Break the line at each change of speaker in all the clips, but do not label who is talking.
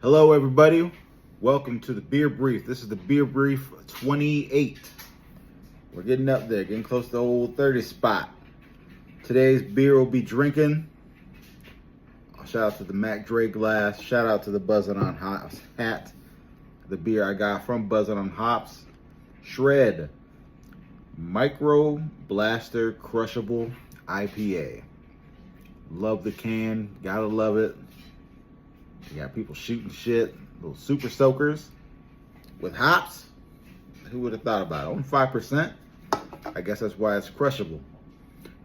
Hello, everybody. Welcome to the Beer Brief. This is the Beer Brief 28. We're getting up there, getting close to the old 30 spot. Today's beer we'll be drinking. Shout out to the Mac Dre glass. Shout out to the Buzzin' on Hops hat. The beer I got from Buzzin' on Hops. Shred Micro Blaster Crushable IPA. Love the can. Gotta love it. You got people shooting shit. Little super soakers with hops. Who would have thought about it? Only 5%. I guess that's why it's crushable.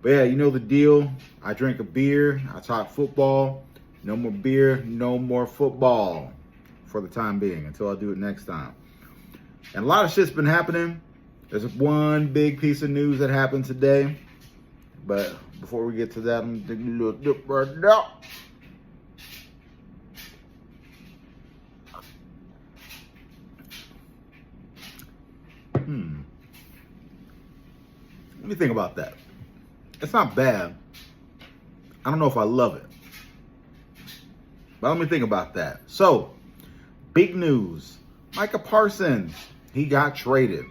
But yeah, you know the deal. I drink a beer. I talk football. No more beer. No more football. For the time being. Until I do it next time. And a lot of shit's been happening. There's one big piece of news that happened today. But before we get to that, I'm taking a little dip right now. Let me think about that. It's not bad. I don't know if I love it. But let me think about that. So, big news. Micah Parsons, he got traded.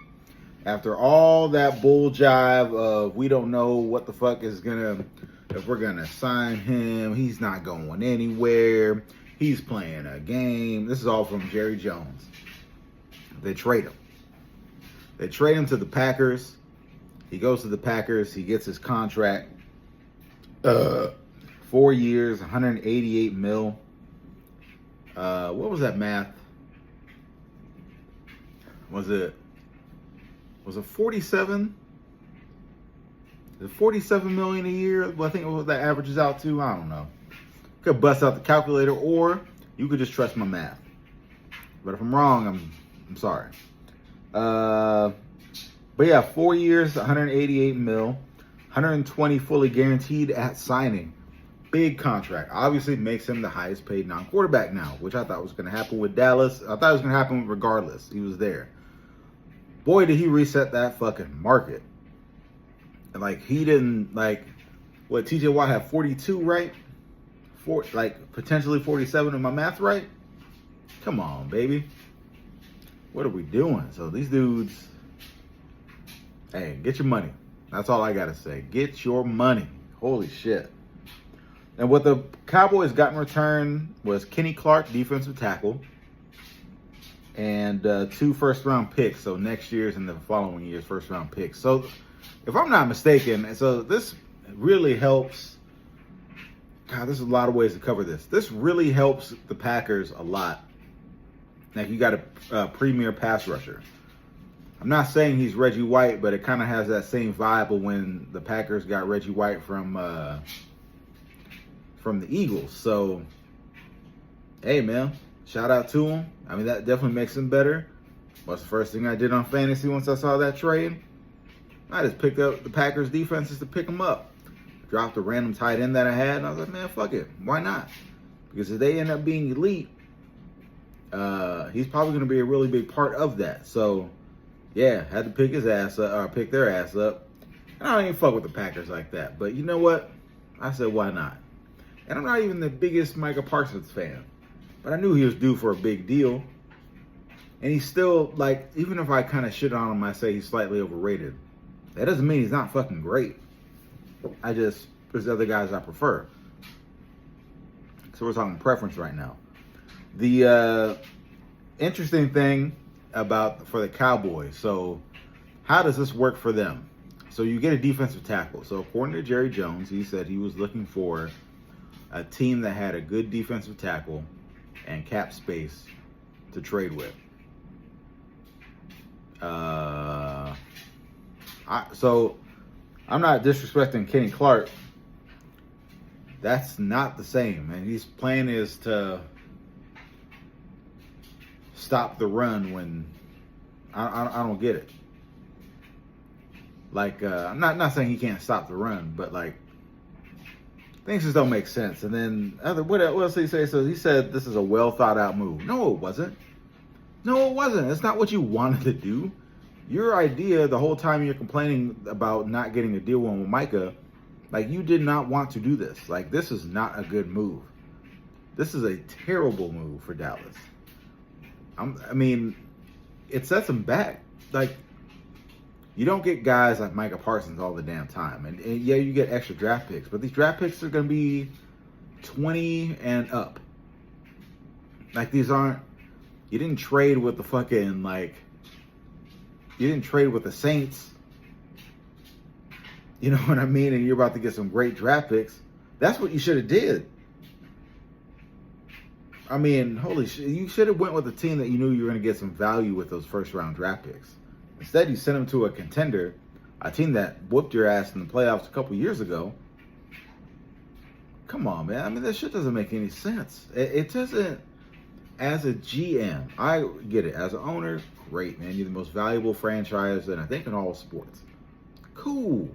After all that bull jive of we don't know what the fuck is if we're gonna sign him, he's not going anywhere. He's playing a game. This is all from Jerry Jones. They trade him. They trade him to the Packers. He goes to the Packers. He gets his contract. 4 years, 188 mil. What was that math? Was it 47? Is it 47 million a year? Well, I think what that averages out to. I don't know. Could bust out the calculator, or you could just trust my math. But if I'm wrong, I'm sorry. But yeah, 4 years, 188 mil, 120 fully guaranteed at signing. Big contract. Obviously makes him the highest paid non-quarterback now, which I thought was going to happen with Dallas. I thought it was going to happen regardless. He was there. Boy, did he reset that fucking market. And he didn't, what, TJ Watt had 42, right? Potentially 47, in my math right? Come on, baby. What are we doing? So these dudes, hey, get your money. That's all I got to say. Get your money. Holy shit. And what the Cowboys got in return was Kenny Clark, defensive tackle, and 2 first-round picks. So next year's and the following year's first-round picks. So if I'm not mistaken, so this really helps. God, there's a lot of ways to cover this. This really helps the Packers a lot. Like, you got a premier pass rusher. I'm not saying he's Reggie White, but it kind of has that same vibe of when the Packers got Reggie White from the Eagles. So, hey, man, shout out to him. I mean, that definitely makes him better. What's the first thing I did on fantasy once I saw that trade? I just picked up the Packers defenses to pick them up. Dropped a random tight end that I had, and I was like, man, fuck it. Why not? Because if they end up being elite, he's probably going to be a really big part of that. So, yeah, had to pick his ass up, or pick their ass up. And I don't even fuck with the Packers like that. But you know what? I said, why not? And I'm not even the biggest Micah Parsons fan. But I knew he was due for a big deal. And he's still, even if I kind of shit on him, I say he's slightly overrated. That doesn't mean he's not fucking great. There's other guys I prefer. So we're talking preference right now. The interesting thing for the Cowboys. So how does this work for them? So you get a defensive tackle. So according to Jerry Jones, he said he was looking for a team that had a good defensive tackle and cap space to trade with. So I'm not disrespecting Kenny Clark. That's not the same. And his plan is to stop the run when I don't get it. I'm not saying he can't stop the run, but things just don't make sense. And then what else did he say? So he said this is a well thought out move. No, it wasn't. No, it wasn't. It's not what you wanted to do. Your idea the whole time you're complaining about not getting a deal with Micah, you did not want to do this. This is not a good move. This is a terrible move for Dallas. I mean, it sets them back. Like, you don't get guys like Micah Parsons all the damn time. And yeah, you get extra draft picks, but these draft picks are going to be 20 and up. Like, these aren't, you didn't trade with the fucking, like, you didn't trade with the Saints. You know what I mean? And you're about to get some great draft picks. That's what you should have did. I mean, holy shit, you should have went with a team that you knew you were going to get some value with those first round draft picks. Instead, you sent them to a contender, a team that whooped your ass in the playoffs a couple years ago. Come on, man. I mean, that shit doesn't make any sense. It doesn't. As a GM, I get it. As an owner, great, man. You're the most valuable franchise, and I think in all sports. Cool.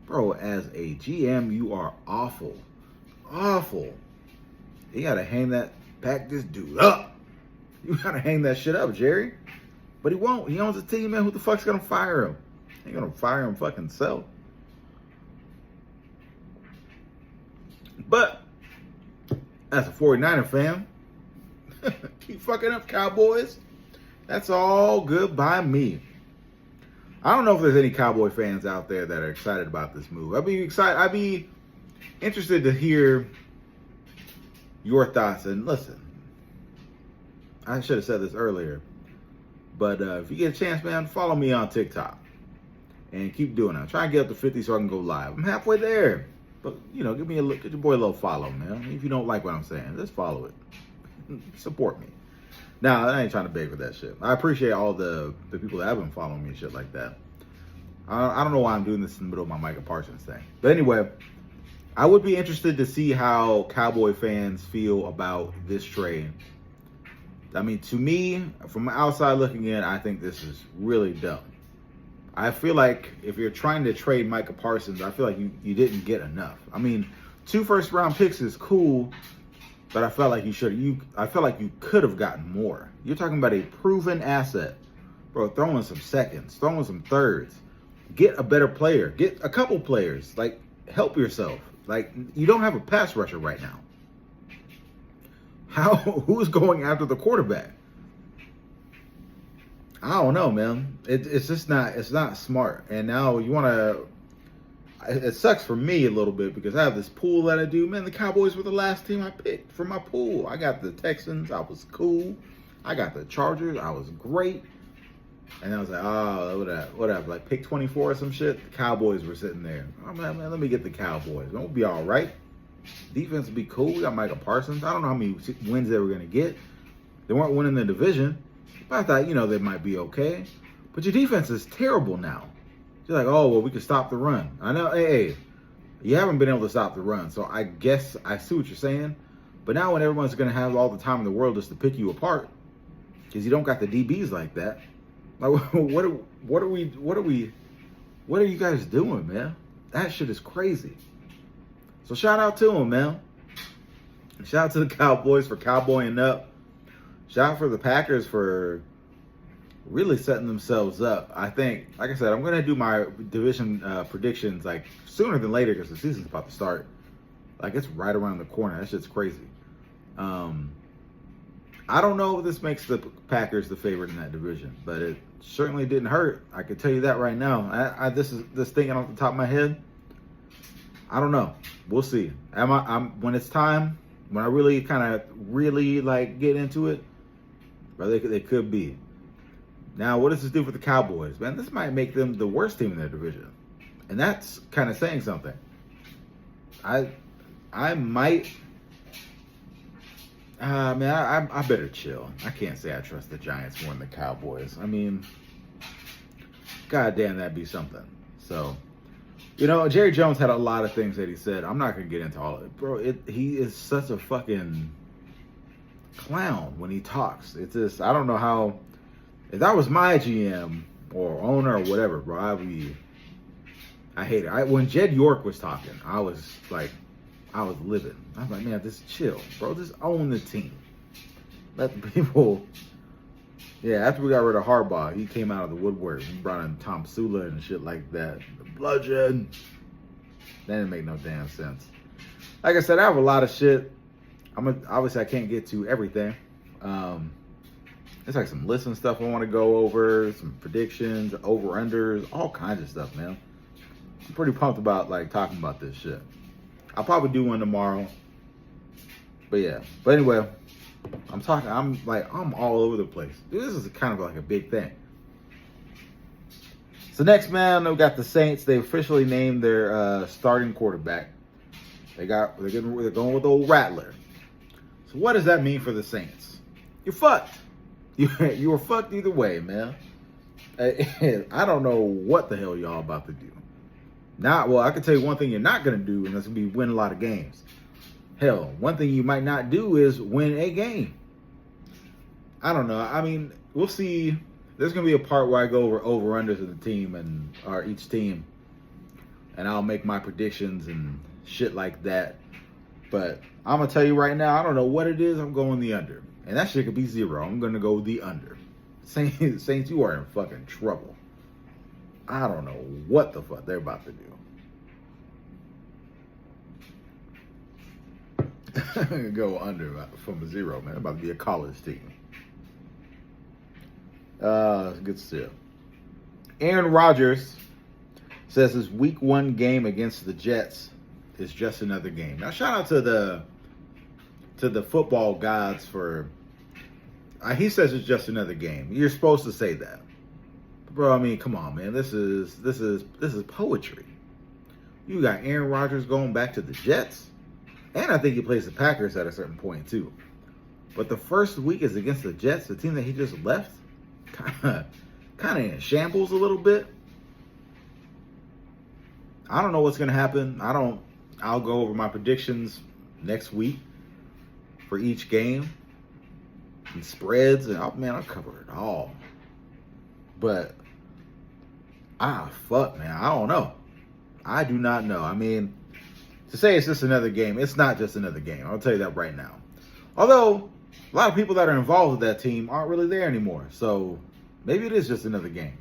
Bro, as a GM, you are awful. Awful. You got to pack this dude up. You got to hang that shit up, Jerry. But he won't. He owns a team, man. Who the fuck's going to fire him? Ain't going to fire him fucking self. But, as a 49er fan, keep fucking up, Cowboys. That's all good by me. I don't know if there's any Cowboy fans out there that are excited about this move. I'd be interested to hear your thoughts. And listen, I should have said this earlier, but if you get a chance, man, follow me on TikTok and keep doing it. I'm trying to get up to 50 so I can go live. I'm halfway there, but you know, give your boy a little follow, man. If you don't like what I'm saying, just follow it. Support me. Now, I ain't trying to beg for that shit. I appreciate all the people that have been following me and shit like that. I don't know why I'm doing this in the middle of my Micah Parsons thing. But anyway, I would be interested to see how Cowboy fans feel about this trade. I mean, to me, from the outside looking in, I think this is really dumb. I feel like if you're trying to trade Micah Parsons, I feel like you didn't get enough. I mean, 2 first-round picks is cool, but I felt like I felt like you could have gotten more. You're talking about a proven asset. Bro, throw in some seconds, throw in some thirds. Get a better player. Get a couple players. Like, help yourself. Like, you don't have a pass rusher right now. Who's going after the quarterback? I don't know, man. It's just not, it's not smart. And now you want to, it sucks for me a little bit because I have this pool that I do. Man, the Cowboys were the last team I picked for my pool. I got the Texans. I was cool. I got the Chargers. I was great. And I was like, oh, whatever. Like, pick 24 or some shit. The Cowboys were sitting there. Oh, man, let me get the Cowboys. We'll be all right. Defense will be cool. We got Micah Parsons. I don't know how many wins they were going to get. They weren't winning the division. But I thought, you know, they might be okay. But your defense is terrible now. You're like, oh, well, we can stop the run. I know, hey, you haven't been able to stop the run. So I guess I see what you're saying. But now when everyone's going to have all the time in the world just to pick you apart, because you don't got the DBs like that. Like, what are you guys doing, man? That shit is crazy. So shout out to them, man. Shout out to the Cowboys for cowboying up. Shout out for the Packers for really setting themselves up. I think, like I said, I'm going to do my division predictions like sooner than later because the season's about to start. Like, it's right around the corner. That shit's crazy. I don't know if this makes the Packers the favorite in that division, but it certainly didn't hurt. I can tell you that right now. This thinking off the top of my head. I don't know. We'll see. When it's time, when I really like get into it, but they could be. Now, what does this do for the Cowboys? Man, this might make them the worst team in their division, and that's kind of saying something. I might. I better chill. I can't say I trust the Giants more than the Cowboys. I mean, goddamn, that'd be something. So, you know, Jerry Jones had a lot of things that he said. I'm not going to get into all of it. Bro, he is such a fucking clown when he talks. It's just, I don't know how, if that was my GM or owner or whatever, bro, I hate it. When Jed York was talking, I was livid. I was like, man, just chill, bro. Just own the team. Let the people. Yeah, after we got rid of Harbaugh, he came out of the woodwork. He brought in Tom Sula and shit like that. The bludgeon. That didn't make no damn sense. Like I said, I have a lot of shit Obviously I can't get to everything. It's like some list and stuff I want to go over, some predictions, over-unders, all kinds of stuff, man. I'm pretty pumped about like talking about this shit. I'll probably do one tomorrow. But yeah. But anyway, I'm all over the place. This is kind of like a big thing. So next, man, we got the Saints. They officially named their starting quarterback. They're going with old Rattler. So what does that mean for the Saints? You're fucked. You were fucked either way, man. I don't know what the hell y'all about to do. I can tell you one thing you're not going to do, and that's going to be win a lot of games. Hell, one thing you might not do is win a game. I don't know. I mean, we'll see. There's going to be a part where I go over unders of the team or each team, and I'll make my predictions and shit like that. But I'm going to tell you right now, I don't know what it is. I'm going the under. And that shit could be 0. I'm going to go the under. Saints, you are in fucking trouble. I don't know what the fuck they're about to do. Go under from a 0, man. About to be a college team. Good stuff. Aaron Rodgers says his week 1 game against the Jets is just another game. Now, shout out to the football gods for. He says it's just another game. You're supposed to say that, bro. I mean, come on, man. This is poetry. You got Aaron Rodgers going back to the Jets, and I think he plays the Packers at a certain point too. But the first week is against the Jets, the team that he just left, kind of in shambles a little bit. I don't know what's gonna happen. I'll go over my predictions next week for each game and spreads, and I'll cover it all. But fuck, man, I don't know. I do not know. I mean, to say it's just another game, it's not just another game. I'll tell you that right now. Although a lot of people that are involved with that team aren't really there anymore, so maybe it is just another game.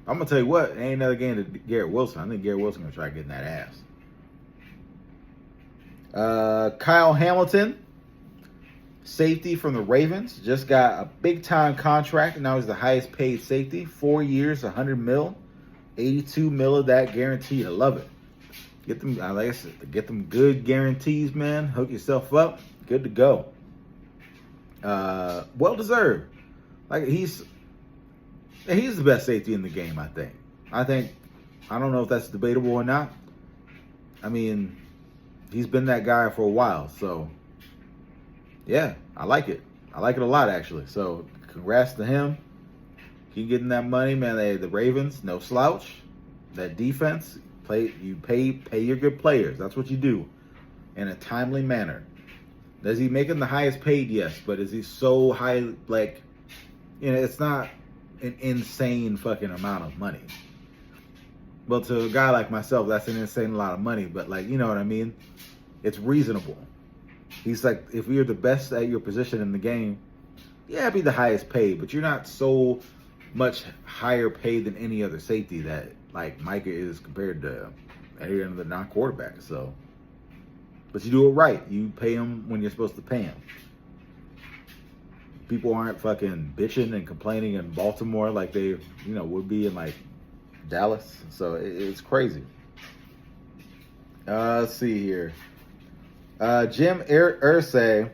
I'm gonna tell you what, it ain't another game to Garrett Wilson. I think Garrett Wilson gonna try getting that ass. Kyle Hamilton, safety from the Ravens, just got a big-time contract, and now he's the highest-paid safety. 4 years, $100 million, $82 million of that guaranteed. I love it. Get them, like I said, get them good guarantees, man. Hook yourself up. Good to go. Well deserved. Like he's the best safety in the game. I think. I don't know if that's debatable or not. I mean, he's been that guy for a while, so. Yeah, I like it. I like it a lot, actually. So, congrats to him. Keep getting that money, man. The Ravens, no slouch. That defense, pay your good players. That's what you do in a timely manner. Is he making the highest paid? Yes, but is he so high? Like, it's not an insane fucking amount of money. Well, to a guy like myself, that's an insane lot of money. But like, you know what I mean? It's reasonable. He's like, if you're the best at your position in the game, yeah, be the highest paid, but you're not so much higher paid than any other safety that like Micah is compared to any of the non-quarterbacks. So, but you do it right. You pay him when you're supposed to pay him. People aren't fucking bitching and complaining in Baltimore like they, would be in like Dallas. So it's crazy. Let's see here. Jim Irsay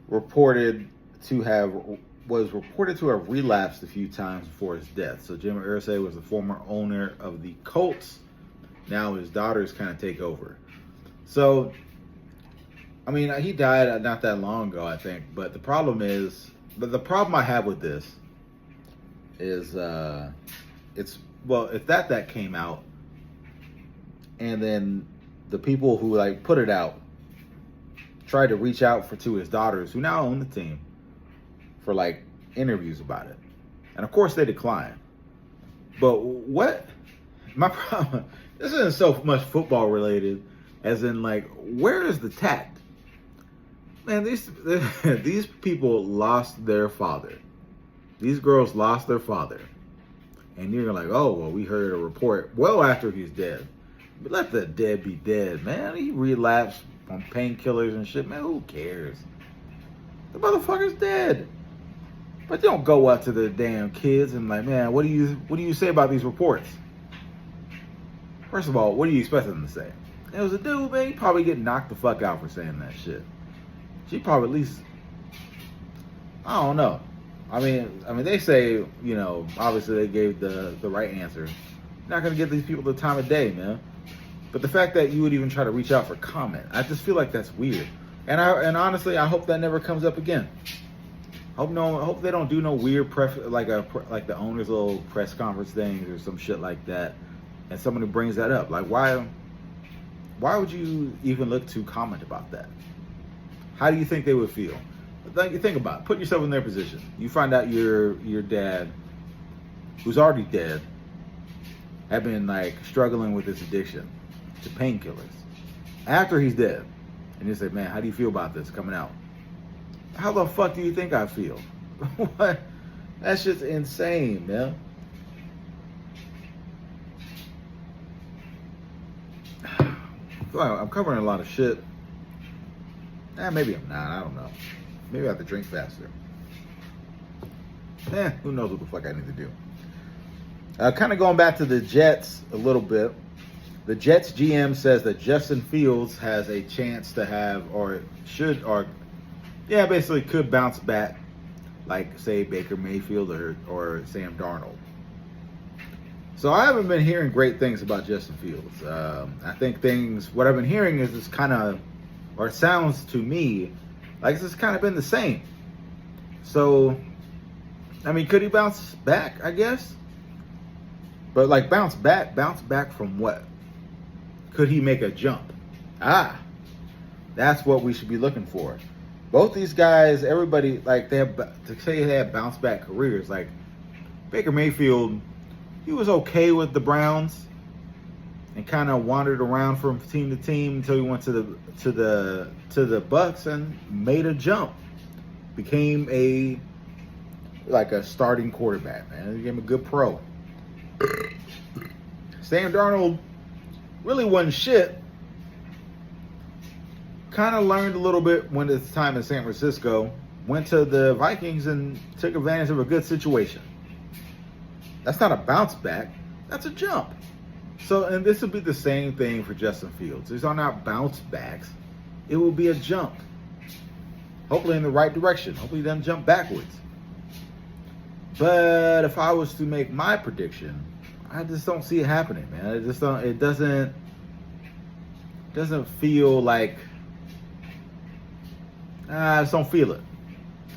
was reported to have relapsed a few times before his death. So Jim Irsay was the former owner of the Colts. Now his daughters kind of take over. So, I mean, he died not that long ago, I think. But the problem I have with this is, if that came out, and then the people who like put it out tried to reach out to his daughters, who now own the team, for like interviews about it, and of course they declined. But what my problem? This isn't so much football related, as in like, where is the tact? Man, these people lost their father. These girls lost their father, and you're like, oh well, we heard a report well after he's dead. But let the dead be dead, man. He relapsed on painkillers and shit. Man, who cares? The motherfucker's dead. But don't go up to the damn kids and like, man, what do you say about these reports? First of all, what do you expect them to say? It was a dude, man. He probably get knocked the fuck out for saying that shit. She probably at least, I don't know. I mean, they say, you know, obviously they gave the right answer. You're not gonna give these people the time of day, man. But the fact that you would even try to reach out for comment, I just feel like that's weird. And honestly, I hope that never comes up again. Hope they don't do no weird like the owner's little press conference things or some shit like that, and somebody brings that up. Like, why would you even look to comment about that? How do you think they would feel? Like, think about it. Put yourself in their position. You find out your dad, who's already dead, had been like struggling with this addiction to painkillers after he's dead, and you say, man, how do you feel about this coming out? How the fuck do you think I feel? What? That's just insane, man. I'm covering a lot of shit. Maybe I'm not. I don't know. Maybe I have to drink faster. Who knows what the fuck I need to do. Kind of going back to the Jets a little bit. The Jets GM says that Justin Fields has a chance to have, basically could bounce back, like, say, Baker Mayfield or Sam Darnold. So I haven't been hearing great things about Justin Fields. I think what I've been hearing is it's kind of, or it sounds to me like it's kind of been the same. So, I mean, could he bounce back, I guess? But like bounce back from what? Could he make a jump? That's what we should be looking for. Both these guys, everybody, like, they have bounce back careers. Like Baker Mayfield, he was okay with the Browns and kind of wandered around from team to team until he went to the Bucks and made a jump. Became a starting quarterback, man. He became a good pro. Sam Darnold really wasn't shit. Kind of learned a little bit when his time in San Francisco. Went to the Vikings and took advantage of a good situation. That's not a bounce back. That's a jump. So, and this will be the same thing for Justin Fields. These are not bounce backs. It will be a jump. Hopefully in the right direction. Hopefully he doesn't jump backwards. But if I was to make my prediction, I just don't see it happening, man. It doesn't feel like, I just don't feel it.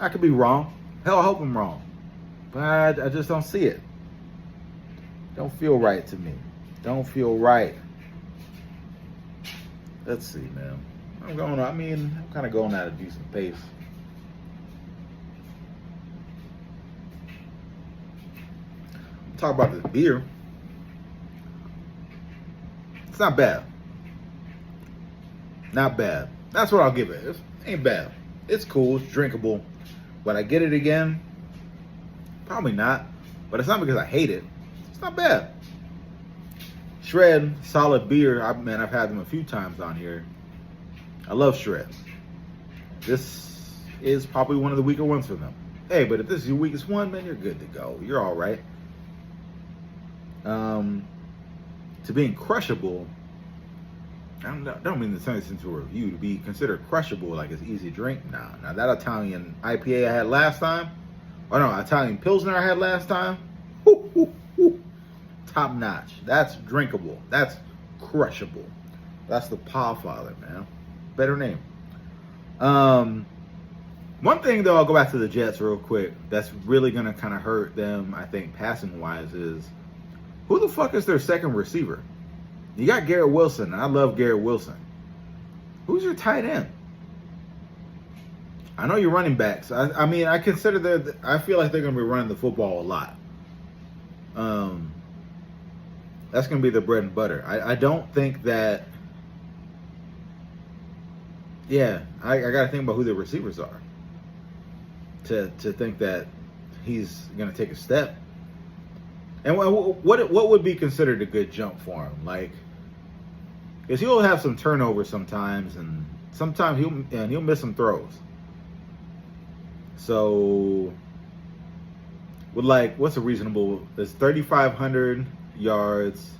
I could be wrong. Hell, I hope I'm wrong. But I just don't see it. Don't feel right to me. Don't feel right. Let's see, man. I'm kind of going at a decent pace. Talk about this beer. It's not bad. Not bad. That's what I'll give it. It ain't bad. It's cool. It's drinkable. Would I get it again? Probably not. But it's not because I hate it. It's not bad. Shred, solid beer. I've had them a few times on here. I love Shred. This is probably one of the weaker ones for them. Hey, but if this is your weakest one, man, you're good to go. You're all right. To being crushable, I don't mean to turn this into a review. To be considered crushable, like it's easy to drink. Now that Italian IPA I had last time, Italian Pilsner I had last time, top notch. That's drinkable. That's crushable. That's the Podfather, man. Better name. One thing though, I'll go back to the Jets real quick. That's really gonna kind of hurt them, I think, passing wise, is who the fuck is their second receiver? You got Garrett Wilson, and I love Garrett Wilson. Who's your tight end? I know your running backs. I consider I feel like they're going to be running the football a lot. That's going to be the bread and butter. I don't think that. Yeah, I got to think about who the receivers are to think that he's going to take a step. And what would be considered a good jump for him? Like, because he'll have some turnovers sometimes, and sometimes he'll miss some throws. So, with what's a reasonable? There's 3,500 yards.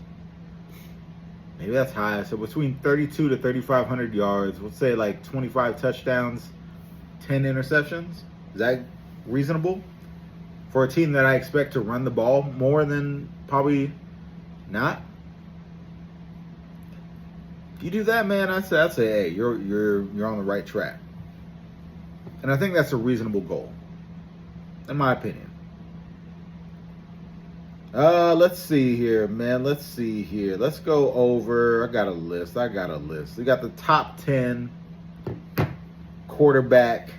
Maybe that's high. So between 32 to 3,500 yards, let's say 25 touchdowns, 10 interceptions. Is that reasonable for a team that I expect to run the ball more than probably not? If you do that, man, I'd say, hey, you're on the right track. And I think that's a reasonable goal, in my opinion. Let's see here, man. Let's see here. Let's go over. I got a list. We got the top 10 quarterback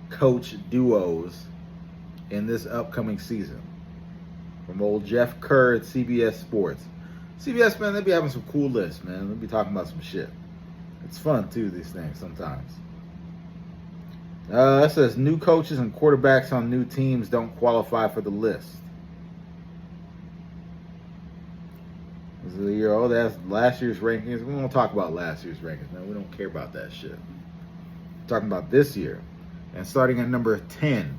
coach duos in this upcoming season from old Jeff Kerr at CBS Sports. CBS, man, they be having some cool lists, man. They be talking about some shit. It's fun, too, these things sometimes. It says new coaches and quarterbacks on new teams don't qualify for the list. This is the year. Oh, that's last year's rankings. We won't talk about last year's rankings, man. We don't care about that shit. We're talking about this year. And starting at number 10,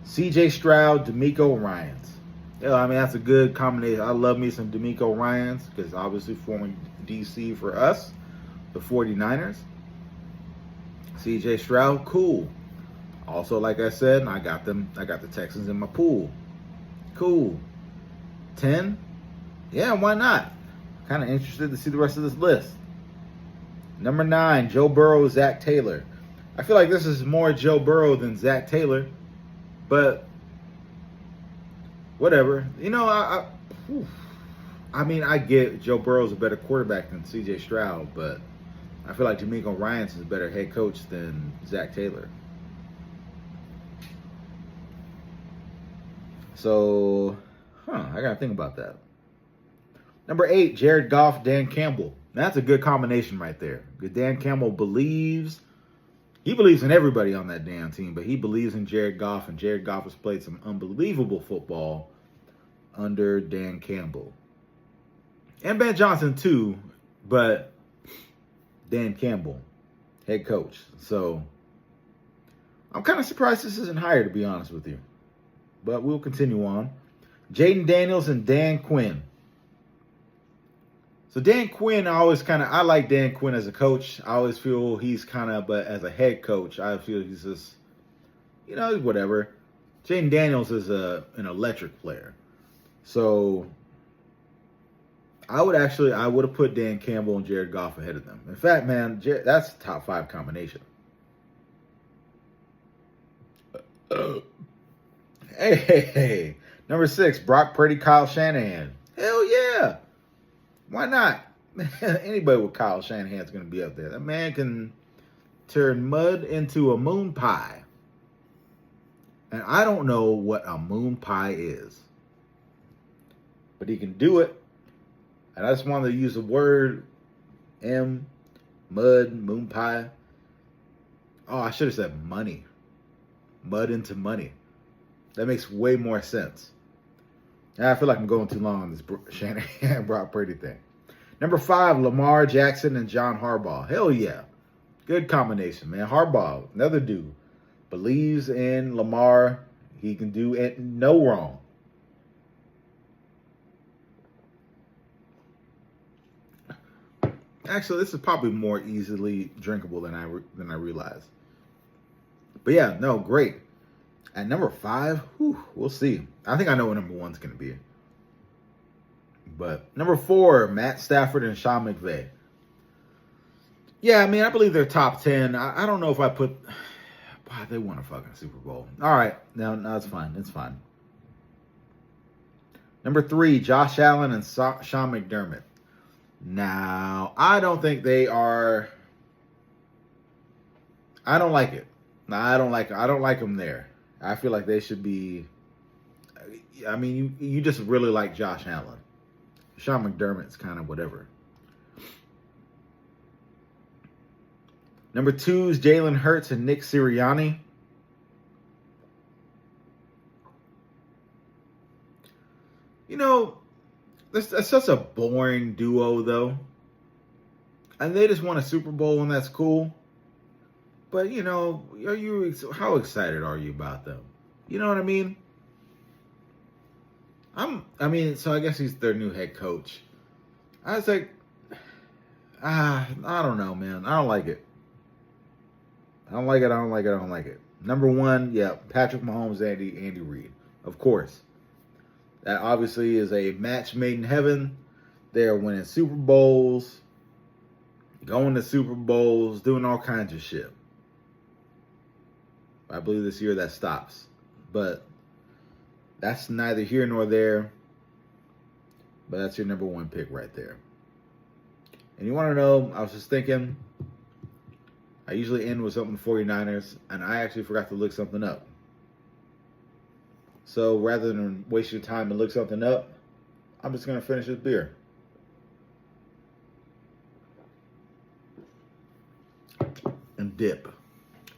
C.J. Stroud, DeMeco Ryans. Yeah, I mean, that's a good combination. I love me some DeMeco Ryans because obviously forming DC for us, the 49ers. C.J. Stroud, cool. Also, like I said, I got the Texans in my pool. Cool. 10? Yeah, why not? Kind of interested to see the rest of this list. Number 9, Joe Burrow, Zach Taylor. I feel like this is more Joe Burrow than Zach Taylor, but whatever. You know, I mean, I get Joe Burrow's a better quarterback than C.J. Stroud, but I feel like DeMeco Ryans is a better head coach than Zach Taylor. So, I got to think about that. Number 8, Jared Goff, Dan Campbell. That's a good combination right there. Dan Campbell believes in everybody on that damn team, but he believes in Jared Goff, and Jared Goff has played some unbelievable football under Dan Campbell. And Ben Johnson too, but Dan Campbell, head coach. So I'm kind of surprised this isn't higher, to be honest with you. But we'll continue on. Jaden Daniels and Dan Quinn. So Dan Quinn, I like Dan Quinn as a coach. I always feel but as a head coach, I feel he's just, whatever. Jaden Daniels is an electric player. So I would have put Dan Campbell and Jared Goff ahead of them. In fact, man, that's a top 5 combination. Hey. Number 6, Brock Purdy, Kyle Shanahan. Hell yeah. Why not? Anybody with Kyle Shanahan's going to be up there. That man can turn mud into a moon pie. And I don't know what a moon pie is. But he can do it. And I just wanted to use the word mud, moon pie. Oh, I should have said money. Mud into money. That makes way more sense. I feel like I'm going too long on this Shanahan Brock Purdy thing. Number 5, Lamar Jackson and John Harbaugh. Hell yeah. Good combination, man. Harbaugh, another dude, believes in Lamar. He can do no wrong. Actually, this is probably more easily drinkable than I realized. But yeah, no, great. At number 5, we'll see. I think I know what number 1's going to be. But number 4, Matt Stafford and Sean McVay. Yeah, I mean, I believe they're top 10. I don't know if I put... Wow, they won a fucking Super Bowl. All right. No, it's fine. It's fine. Number 3, Josh Allen and Sean McDermott. Now, I don't think they are... I don't like it. No, I don't like them there. I feel like they should be... I mean, you just really like Josh Allen. Sean McDermott's kind of whatever. Number 2 is Jalen Hurts and Nick Sirianni. That's such a boring duo, though. And they just won a Super Bowl, and that's cool. But, how excited are you about them? You know what I mean? So I guess he's their new head coach. I was like, I don't know, man. I don't like it. I don't like it. Number one, yeah, Patrick Mahomes, Andy Reid. Of course. That obviously is a match made in heaven. They're winning Super Bowls, going to Super Bowls, doing all kinds of shit. I believe this year that stops. But that's neither here nor there. But that's your number one pick right there. And you want to know, I was just thinking, I usually end with something 49ers, and I actually forgot to look something up. So rather than waste your time and look something up, I'm just going to finish this beer. And dip.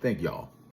Thank y'all.